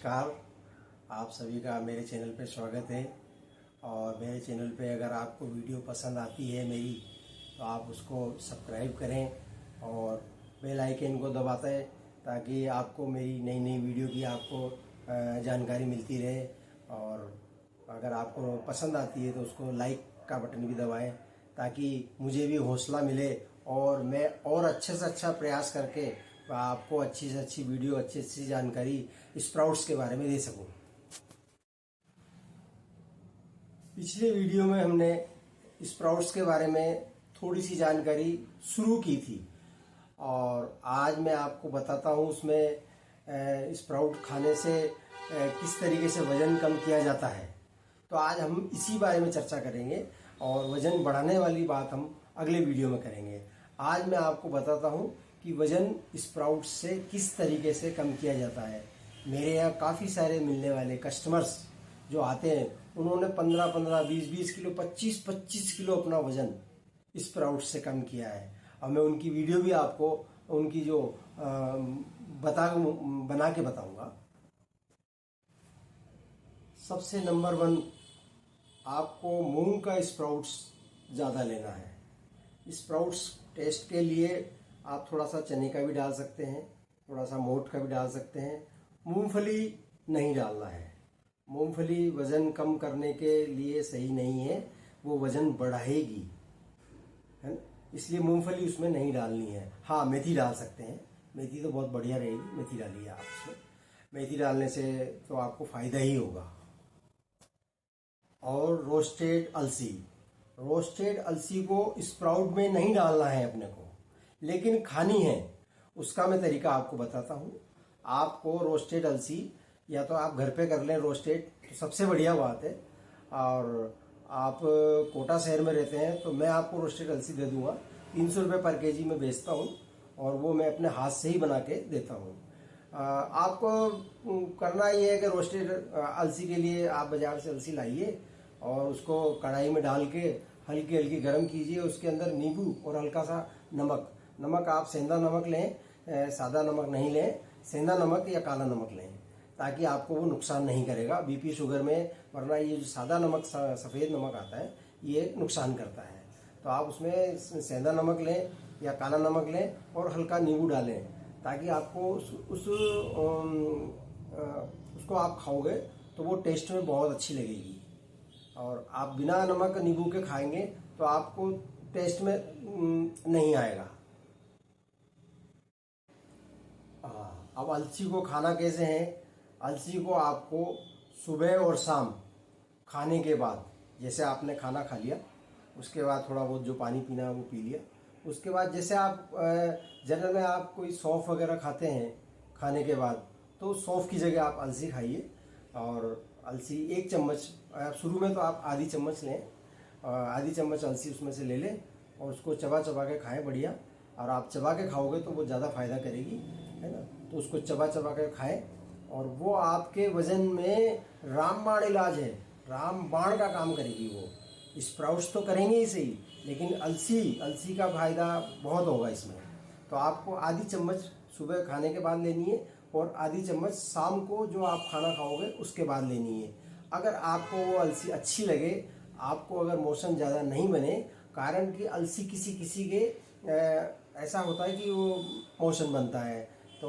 नमस्कार। आप सभी का मेरे चैनल पे स्वागत है। और मेरे चैनल पे अगर आपको वीडियो पसंद आती है मेरी, तो आप उसको सब्सक्राइब करें और बेल आइकन को दबाते ताकि आपको मेरी नई नई वीडियो की आपको जानकारी मिलती रहे। और अगर आपको पसंद आती है तो उसको लाइक का बटन भी दबाएं ताकि मुझे भी हौसला मिले और मैं और अच्छे से अच्छा प्रयास करके आपको अच्छी से अच्छी वीडियो, अच्छी अच्छी जानकारी स्प्राउट्स के बारे में दे सकूं। पिछले वीडियो में हमने स्प्राउट्स के बारे में थोड़ी सी जानकारी शुरू की थी और आज मैं आपको बताता हूं उसमें स्प्राउट खाने से किस तरीके से वजन कम किया जाता है। तो आज हम इसी बारे में चर्चा करेंगे और वजन बढ़ाने वाली बात हम अगले वीडियो में करेंगे। आज मैं आपको बताता हूं कि वजन स्प्राउट्स से किस तरीके से कम किया जाता है। मेरे यहाँ काफ़ी सारे मिलने वाले कस्टमर्स जो आते हैं, उन्होंने 15-15, 20-20 किलो, 25-25 किलो अपना वजन स्प्राउट्स से कम किया है। और मैं उनकी वीडियो भी आपको उनकी जो बना के बताऊंगा। सबसे नंबर 1, आपको मूंग का स्प्राउट्स ज़्यादा लेना है। स्प्राउट्स टेस्ट के लिए आप थोड़ा सा चने का भी डाल सकते हैं, थोड़ा सा मोठ का भी डाल सकते हैं। मूंगफली नहीं डालना है। मूंगफली वजन कम करने के लिए सही नहीं है, वो वजन बढ़ाएगी, है ना। इसलिए मूंगफली उसमें नहीं डालनी है। हाँ, मेथी डाल सकते हैं, मेथी तो बहुत बढ़िया रहेगी, मेथी डालिए आप उसमें। मेथी डालने से तो आपको फायदा ही होगा। और रोस्टेड अलसी को स्प्राउट में नहीं डालना है अपने को, लेकिन खानी है। उसका मैं तरीका आपको बताता हूं। आपको रोस्टेड अलसी या तो आप घर पे कर लें रोस्टेड, तो सबसे बढ़िया बात है। और आप कोटा शहर में रहते हैं तो मैं आपको रोस्टेड अलसी दे दूंगा। 300 रुपये पर केजी में बेचता हूं और वो मैं अपने हाथ से ही बना के देता हूं। आपको करना ये है कि रोस्टेड अलसी के लिए आप बाजार से अलसी लाइए और उसको कढ़ाई में डाल के हल्की हल्की गर्म कीजिए। उसके अंदर नींबू और हल्का सा नमक आप सेंधा नमक लें, सादा नमक नहीं लें, सेंधा नमक या काला नमक लें ताकि आपको वो नुकसान नहीं करेगा बीपी शुगर में। वरना ये जो सादा नमक, सफ़ेद नमक आता है, ये नुकसान करता है। तो आप उसमें सेंधा नमक लें या काला नमक लें और हल्का नींबू डालें ताकि आपको उसको आप खाओगे तो वो टेस्ट में बहुत अच्छी लगेगी। और आप बिना नमक नींबू के खाएंगे तो आपको टेस्ट में नहीं आएगा। अब अलसी को खाना कैसे है। अलसी को आपको सुबह और शाम खाने के बाद, जैसे आपने खाना खा लिया उसके बाद थोड़ा बहुत जो पानी पीना है वो पी लिया। उसके बाद जैसे आप जनरल में आप कोई सौंफ वगैरह खाते हैं खाने के बाद, तो सौंफ की जगह आप अलसी खाइए। और अलसी 1 चम्मच, शुरू में तो आप आधी चम्मच लें, आधी चम्मच अलसी उसमें से ले लें और उसको चबा चबा के खाएं बढ़िया। और आप चबा के खाओगे तो वो ज़्यादा फायदा करेगी, है ना। तो उसको चबा चबा के खाएं और वो आपके वजन में रामबाण इलाज है, रामबाण का काम करेगी वो। स्प्राउट्स तो करेंगे ही सही, लेकिन अलसी का फायदा बहुत होगा इसमें। तो आपको आधी चम्मच सुबह खाने के बाद लेनी है और आधी चम्मच शाम को जो आप खाना खाओगे उसके बाद लेनी है। अगर आपको वो अलसी अच्छी लगे, आपको अगर मोशन ज़्यादा नहीं बने, कारण कि अलसी किसी किसी के ऐसा होता है कि वो मोशन बनता है, तो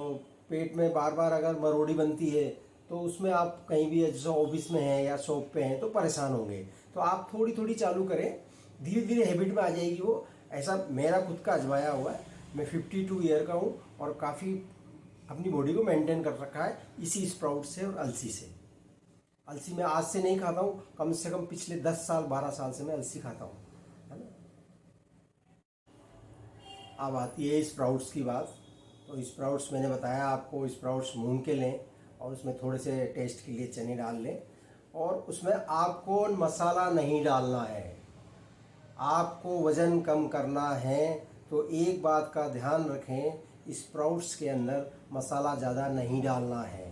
पेट में बार बार अगर मरोड़ी बनती है तो उसमें आप कहीं भी जैसे ऑफिस में हैं या शॉप पे हैं तो परेशान होंगे। तो आप थोड़ी थोड़ी चालू करें, धीरे धीरे हैबिट में आ जाएगी वो। ऐसा मेरा खुद का आजमाया हुआ है। मैं 52 ईयर का हूँ और काफ़ी अपनी बॉडी को मेंटेन कर रखा है इसी स्प्राउट से और अलसी से। अलसी मैं आज से नहीं खाता हूँ, कम से कम पिछले 10 साल 12 साल से मैं अलसी खाता हूँ, है ना। अब आती है स्प्राउट्स की बात। तो स्प्राउट्स मैंने बताया आपको, स्प्राउट्स मूंग के लें और उसमें थोड़े से टेस्ट के लिए चने डाल लें। और उसमें आपको मसाला नहीं डालना है। आपको वज़न कम करना है तो एक बात का ध्यान रखें, स्प्राउट्स के अंदर मसाला ज़्यादा नहीं डालना है,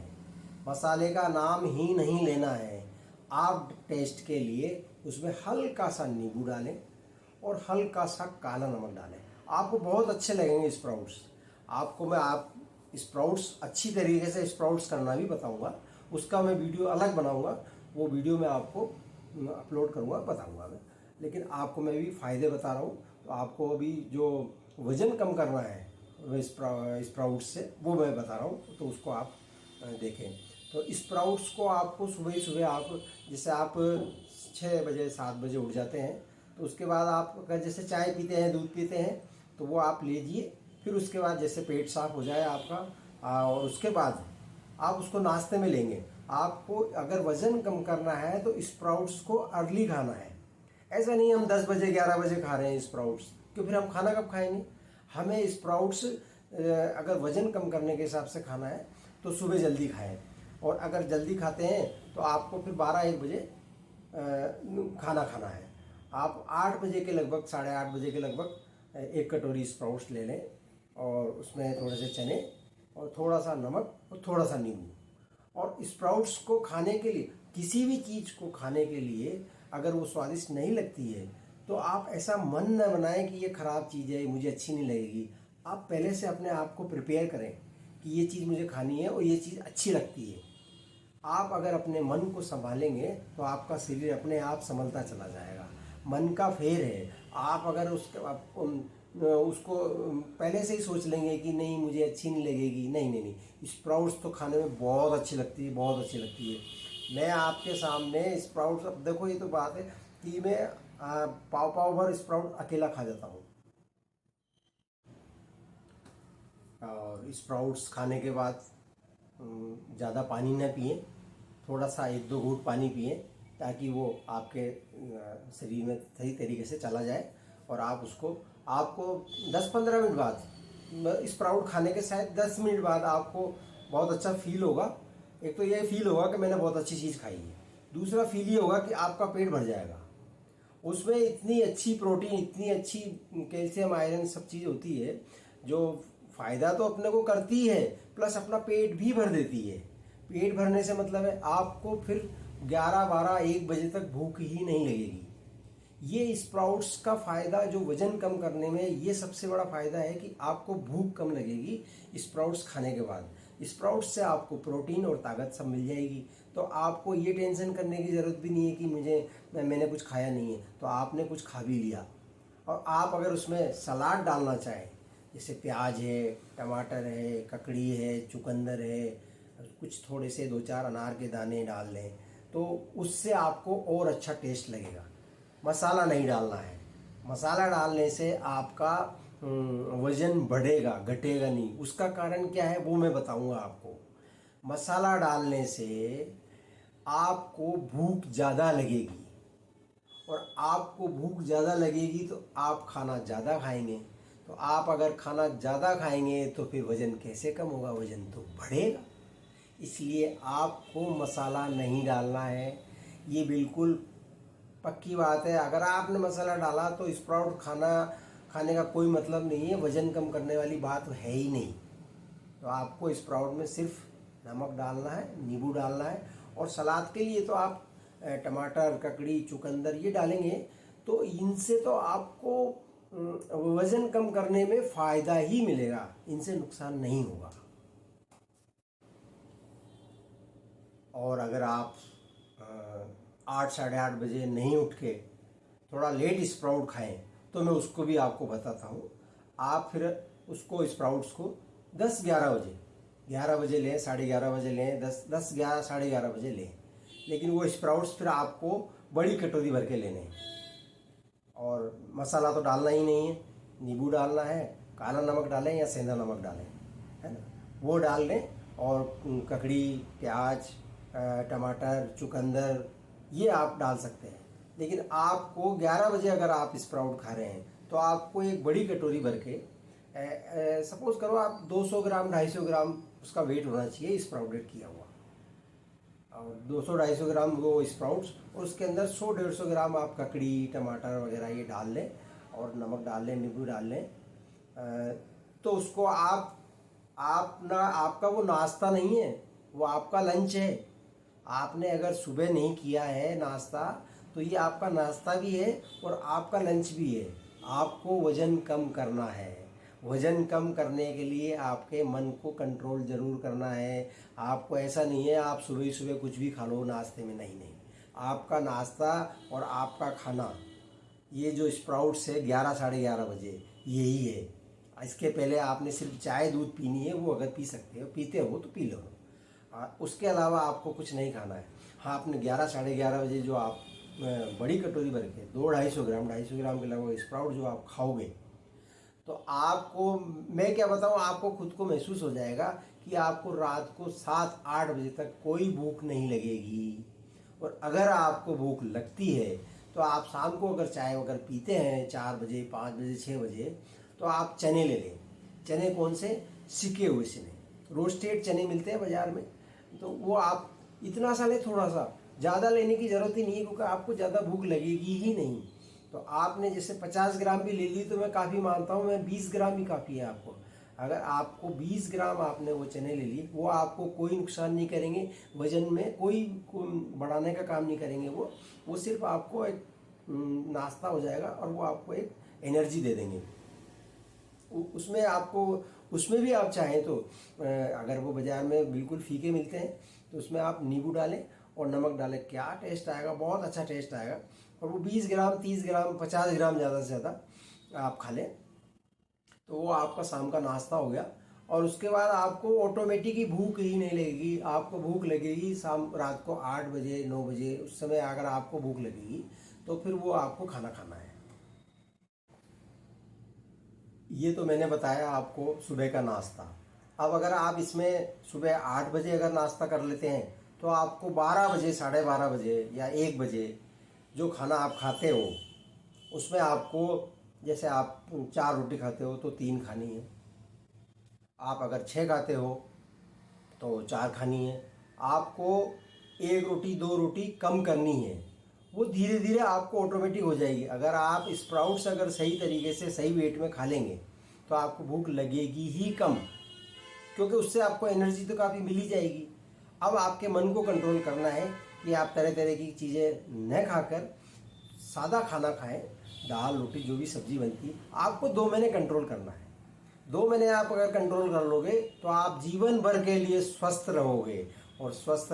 मसाले का नाम ही नहीं लेना है। आप टेस्ट के लिए उसमें हल्का सा नींबू डालें और हल्का सा काला नमक डालें, आपको बहुत अच्छे लगेंगे स्प्राउट्स। आपको मैं स्प्राउट्स अच्छी तरीके से स्प्राउट्स करना भी बताऊंगा। उसका मैं वीडियो अलग बनाऊंगा, वो वीडियो मैं आपको अपलोड करूंगा, बताऊंगा मैं। लेकिन आपको मैं भी फ़ायदे बता रहा हूँ। तो आपको अभी जो वज़न कम करना है स्प्राउट्स से, वो मैं बता रहा हूँ, तो उसको आप देखें। तो स्प्राउट्स को आपको सुबह ही सुबह आप, जैसे आप 6 बजे 7 बजे उठ जाते हैं, तो उसके बाद आप अगर जैसे चाय पीते हैं, दूध पीते हैं, तो वो आप लीजिए। फिर उसके बाद जैसे पेट साफ हो जाए आपका, और उसके बाद आप उसको नाश्ते में लेंगे। आपको अगर वज़न कम करना है तो स्प्राउट्स को अर्ली खाना है। ऐसा नहीं हम 10 बजे 11 बजे खा रहे हैं स्प्राउट्स, क्योंकि फिर हम खाना कब खाएंगे। हमें स्प्राउट्स अगर वज़न कम करने के हिसाब से खाना है तो सुबह जल्दी खाएं, और अगर जल्दी खाते हैं तो आपको फिर 12-1 बजे खाना खाना है। आप 8 बजे के लगभग, 8:30 बजे के लगभग 1 कटोरी स्प्राउट्स ले लें, और उसमें थोड़े से चने और थोड़ा सा नमक और थोड़ा सा नींबू। और स्प्राउट्स को खाने के लिए, किसी भी चीज़ को खाने के लिए अगर वो स्वादिष्ट नहीं लगती है तो आप ऐसा मन न बनाएं कि ये ख़राब चीज़ है, मुझे अच्छी नहीं लगेगी। आप पहले से अपने आप को प्रिपेयर करें कि ये चीज़ मुझे खानी है और ये चीज़ अच्छी लगती है। आप अगर अपने मन को संभालेंगे तो आपका शरीर अपने आप संभलता चला जाएगा। मन का फेर है। आप अगर उसको पहले से ही सोच लेंगे कि नहीं मुझे अच्छी नहीं लगेगी, नहीं नहीं नहीं, स्प्राउट्स तो खाने में बहुत अच्छी लगती है, बहुत अच्छी लगती है। मैं आपके सामने स्प्राउट्स, अब देखो ये तो बात है कि मैं पाव पाव भर स्प्राउट अकेला खा जाता हूँ। और स्प्राउट्स खाने के बाद ज़्यादा पानी न पिए, थोड़ा सा 1-2 घूंट पानी पिए, ताकि वो आपके शरीर में सही तरीके से चला जाए। और आप उसको, आपको 10-15 मिनट बाद, स्प्राउट खाने के शायद 10 मिनट बाद आपको बहुत अच्छा फील होगा। एक तो ये फील होगा कि मैंने बहुत अच्छी चीज़ खाई है, दूसरा फील ये होगा कि आपका पेट भर जाएगा। उसमें इतनी अच्छी प्रोटीन, इतनी अच्छी कैल्शियम, आयरन सब चीज़ होती है जो फ़ायदा तो अपने को करती है, प्लस अपना पेट भी भर देती है। पेट भरने से मतलब है आपको फिर 11-12-1 बजे तक भूख ही नहीं लगेगी। ये स्प्राउट्स का फ़ायदा जो वज़न कम करने में, ये सबसे बड़ा फ़ायदा है कि आपको भूख कम लगेगी स्प्राउट्स खाने के बाद। स्प्राउट्स से आपको प्रोटीन और ताकत सब मिल जाएगी। तो आपको ये टेंशन करने की ज़रूरत भी नहीं है कि मैंने कुछ खाया नहीं है। तो आपने कुछ खा भी लिया, और आप अगर उसमें सलाद डालना चाहें, जैसे प्याज है, टमाटर है, ककड़ी है, चुकंदर है, कुछ थोड़े से 2-4 अनार के दाने डाल लें, तो उससे आपको और अच्छा टेस्ट लगेगा। मसाला नहीं डालना है। मसाला डालने से आपका वज़न बढ़ेगा, घटेगा नहीं। उसका कारण क्या है वो मैं बताऊंगा आपको। मसाला डालने से आपको भूख ज़्यादा लगेगी, और आपको भूख ज़्यादा लगेगी तो आप खाना ज़्यादा खाएंगे। तो आप अगर खाना ज़्यादा खाएंगे तो फिर वज़न कैसे कम होगा, वज़न तो बढ़ेगा। इसलिए आपको मसाला नहीं डालना है, ये बिल्कुल पक्की बात है। अगर आपने मसाला डाला तो स्प्राउट खाने का कोई मतलब नहीं है, वज़न कम करने वाली बात है ही नहीं। तो आपको स्प्राउट में सिर्फ नमक डालना है, नींबू डालना है, और सलाद के लिए तो आप टमाटर, ककड़ी, चुकंदर ये डालेंगे, तो इनसे तो आपको वज़न कम करने में फ़ायदा ही मिलेगा, इनसे नुकसान नहीं होगा। और अगर आप 8-8:30 बजे नहीं उठ के थोड़ा लेट स्प्राउट खाएं, तो मैं उसको भी आपको बताता हूँ। आप फिर उसको स्प्राउट्स को 10-11 बजे, 11 बजे लें, 11:30 बजे लें, 10-11, 11:30 बजे लें। लेकिन वो स्प्राउट्स फिर आपको बड़ी कटोरी भर के लेने हैं। और मसाला तो डालना ही नहीं है, नींबू डालना है, काला नमक डालें या सेंधा नमक डालें, है ना, वो डाल लें। और ककड़ी, प्याज, टमाटर, चुकंदर ये आप डाल सकते हैं। लेकिन आपको 11 बजे अगर आप स्प्राउट खा रहे हैं तो आपको एक बड़ी कटोरी भर के, सपोज करो आप 200 ग्राम 250 ग्राम उसका वेट होना चाहिए स्प्राउटेड किया हुआ, और 200-250 ग्राम वो स्प्राउट्स, और उसके अंदर 100-150 ग्राम आप ककड़ी, टमाटर वगैरह ये डाल लें, और नमक डाल लें, नींबू डाल लें। तो उसको आपका वो नाश्ता नहीं है, वो आपका लंच है। आपने अगर सुबह नहीं किया है नाश्ता, तो ये आपका नाश्ता भी है और आपका लंच भी है। आपको वज़न कम करना है, वज़न कम करने के लिए आपके मन को कंट्रोल ज़रूर करना है। आपको ऐसा नहीं है आप सुबह ही सुबह कुछ भी खा लो नाश्ते में, नहीं नहीं। आपका नाश्ता और आपका खाना, ये जो स्प्राउट्स है 11 साढ़े 11 बजे यही है। इसके पहले आपने सिर्फ चाय दूध पीनी है, वो अगर पी सकते हो, पीते हो तो पी लो। उसके अलावा आपको कुछ नहीं खाना है। हाँ, आपने 11 साढ़े 11 बजे जो आप बड़ी कटोरी भर के 2-250 ग्राम के लगभग स्प्राउट जो आप खाओगे, तो आपको मैं क्या बताऊँ, आपको खुद को महसूस हो जाएगा कि आपको रात को 7-8 बजे तक कोई भूख नहीं लगेगी। और अगर आपको भूख लगती है तो आप शाम को अगर चाय वगैरह पीते हैं 4 बजे 5 बजे 6 बजे, तो आप चने ले लें। चने कौन से? सिके हुए चने, रोस्टेड चने मिलते हैं बाज़ार में, तो वो आप इतना सा लें, थोड़ा सा, ज़्यादा लेने की ज़रूरत ही नहीं है, क्योंकि आपको ज़्यादा भूख लगेगी ही नहीं। तो आपने जैसे 50 ग्राम भी ले ली तो मैं काफ़ी मानता हूँ, मैं 20 ग्राम ही काफ़ी है आपको। अगर आपको 20 ग्राम आपने वो चने ले लिए, वो आपको कोई नुकसान नहीं करेंगे, वज़न में कोई बढ़ाने का काम नहीं करेंगे। वो सिर्फ आपको एक नाश्ता हो जाएगा और वो आपको एक एनर्जी दे देंगे। उसमें आपको, उसमें भी आप चाहें तो अगर वो बाज़ार में बिल्कुल फीके मिलते हैं तो उसमें आप नींबू डालें और नमक डालें, क्या टेस्ट आएगा, बहुत अच्छा टेस्ट आएगा। और वो 20 ग्राम 30 ग्राम 50 ग्राम ज़्यादा से ज़्यादा आप खा लें, तो वो आपका शाम का नाश्ता हो गया। और उसके बाद आपको ऑटोमेटिक ही भूख ही नहीं लगेगी। आपको भूख लगेगी शाम रात को 8 बजे 9 बजे, उस समय अगर आपको भूख लगेगी तो फिर वो आपको खाना खाना है। ये तो मैंने बताया आपको सुबह का नाश्ता। अब अगर आप इसमें सुबह 8 बजे अगर नाश्ता कर लेते हैं तो आपको 12 बजे 12:30 बजे या 1 बजे जो खाना आप खाते हो उसमें आपको, जैसे आप 4 रोटी खाते हो तो 3 खानी है, आप अगर 6 खाते हो तो 4 खानी है, आपको 1 रोटी 2 रोटी कम करनी है। वो धीरे धीरे आपको ऑटोमेटिक हो जाएगी। अगर आप स्प्राउट्स अगर सही तरीके से सही वेट में खा लेंगे तो आपको भूख लगेगी ही कम, क्योंकि उससे आपको एनर्जी तो काफ़ी मिल ही जाएगी। अब आपके मन को कंट्रोल करना है कि आप तरह तरह की चीज़ें न खाकर सादा खाना खाएं, दाल रोटी जो भी सब्जी बनती है, आपको 2 महीने कंट्रोल करना है। 2 महीने आप अगर कंट्रोल कर लोगे तो आप जीवन भर के लिए स्वस्थ रहोगे। और स्वस्थ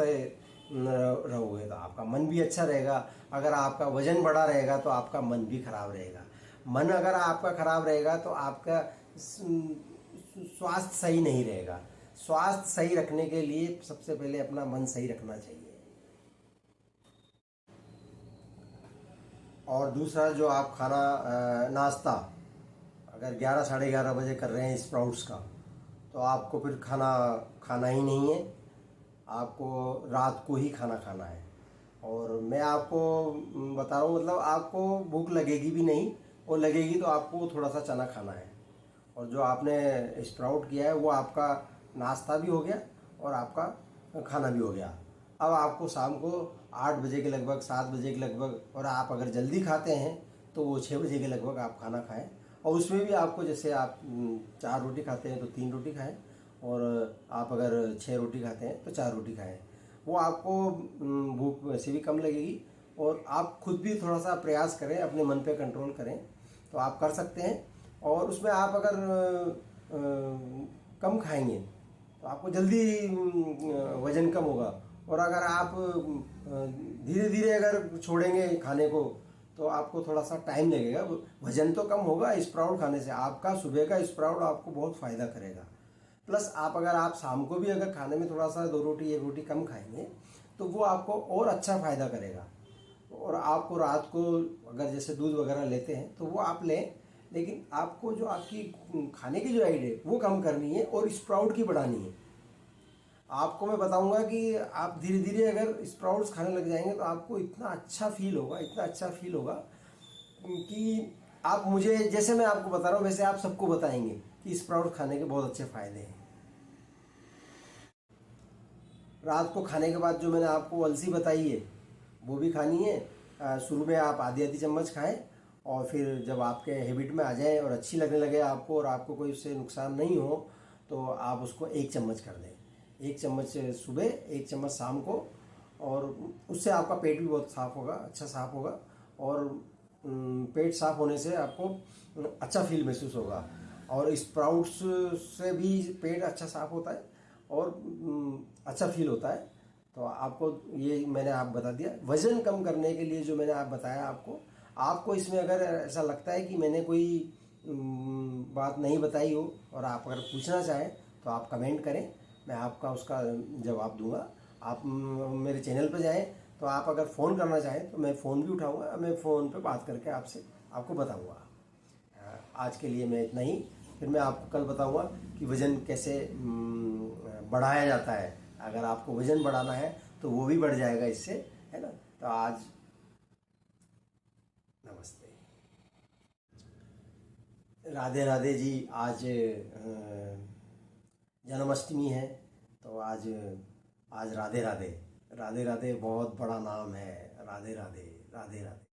रहोगे तो आपका मन भी अच्छा रहेगा। अगर आपका वजन बढ़ा रहेगा तो आपका मन भी खराब रहेगा। मन अगर आपका खराब रहेगा तो आपका स्वास्थ्य सही नहीं रहेगा। स्वास्थ्य सही रखने के लिए सबसे पहले अपना मन सही रखना चाहिए। और दूसरा जो आप खाना नाश्ता अगर 11 साढ़े 11 बजे कर रहे हैं स्प्राउट्स का, तो आपको फिर खाना खाना ही नहीं है, आपको रात को ही खाना खाना है। और मैं आपको बता रहा हूँ, मतलब आपको भूख लगेगी भी नहीं, और लगेगी तो आपको थोड़ा सा चना खाना है। और जो आपने स्प्राउट किया है वो आपका नाश्ता भी हो गया और आपका खाना भी हो गया। अब आपको शाम को 8 बजे के लगभग 7 बजे के लगभग, और आप अगर जल्दी खाते हैं तो वो 6 बजे के लगभग आप खाना खाएं। और उसमें भी आपको, जैसे आप 4 रोटी खाते हैं तो 3 रोटी खाएं, और आप अगर 6 रोटी खाते हैं तो 4 रोटी खाएं। वो आपको भूख वैसे भी कम लगेगी। और आप खुद भी थोड़ा सा प्रयास करें, अपने मन पे कंट्रोल करें तो आप कर सकते हैं। और उसमें आप अगर कम खाएंगे तो आपको जल्दी वज़न कम होगा। और अगर आप धीरे धीरे अगर छोड़ेंगे खाने को तो आपको थोड़ा सा टाइम लगेगा, वज़न तो कम होगा स्प्राउट खाने से। आपका सुबह का स्प्राउट आपको बहुत फ़ायदा करेगा। प्लस आप अगर आप शाम को भी अगर खाने में थोड़ा सा 2 रोटी 1 रोटी कम खाएंगे तो वो आपको और अच्छा फ़ायदा करेगा। और आपको रात को अगर जैसे दूध वगैरह लेते हैं तो वो आप लें, लेकिन आपको जो आपकी खाने की जो आइट है वो कम करनी है और स्प्राउट की बढ़ानी है। आपको मैं बताऊंगा कि आप धीरे धीरे अगर स्प्राउट्स खाने लग जाएंगे तो आपको इतना अच्छा फील होगा, इतना अच्छा फील होगा कि आप, मुझे जैसे मैं आपको बता रहा हूँ वैसे आप सबको बताएंगे कि स्प्राउट खाने के बहुत अच्छे फ़ायदे हैं। रात को खाने के बाद जो मैंने आपको अलसी बताई है वो भी खानी है। शुरू में आप आधी आधी चम्मच खाएं, और फिर जब आपके हैबिट में आ जाए और अच्छी लगने लगे आपको, और आपको कोई उससे नुकसान नहीं हो, तो आप उसको 1 चम्मच कर दें। 1 चम्मच सुबह 1 चम्मच शाम को, और उससे आपका पेट भी बहुत साफ़ होगा, अच्छा साफ़ होगा। और पेट साफ़ होने से आपको अच्छा फील महसूस होगा। और स्प्राउट्स से भी पेट अच्छा साफ होता है और अच्छा फील होता है। तो आपको ये मैंने आप बता दिया। वज़न कम करने के लिए जो मैंने आप बताया आपको, आपको इसमें अगर ऐसा लगता है कि मैंने कोई बात नहीं बताई हो और आप अगर पूछना चाहें तो आप कमेंट करें, मैं आपका उसका जवाब दूंगा। आप मेरे चैनल पर जाएं, तो आप अगर फ़ोन करना चाहें तो मैं फ़ोन भी उठाऊंगा, मैं फ़ोन पे बात करके आपसे आपको बताऊंगा। आज के लिए मैं इतना ही। फिर मैं आपको कल बताऊंगा कि वज़न कैसे बढ़ाया जाता है। अगर आपको वज़न बढ़ाना है तो वो भी बढ़ जाएगा इससे, है ना। तो आज नमस्ते, राधे राधे जी। आज जन्माष्टमी है, तो आज आज राधे राधे। राधे राधे बहुत बड़ा नाम है। राधे राधे, राधे राधे।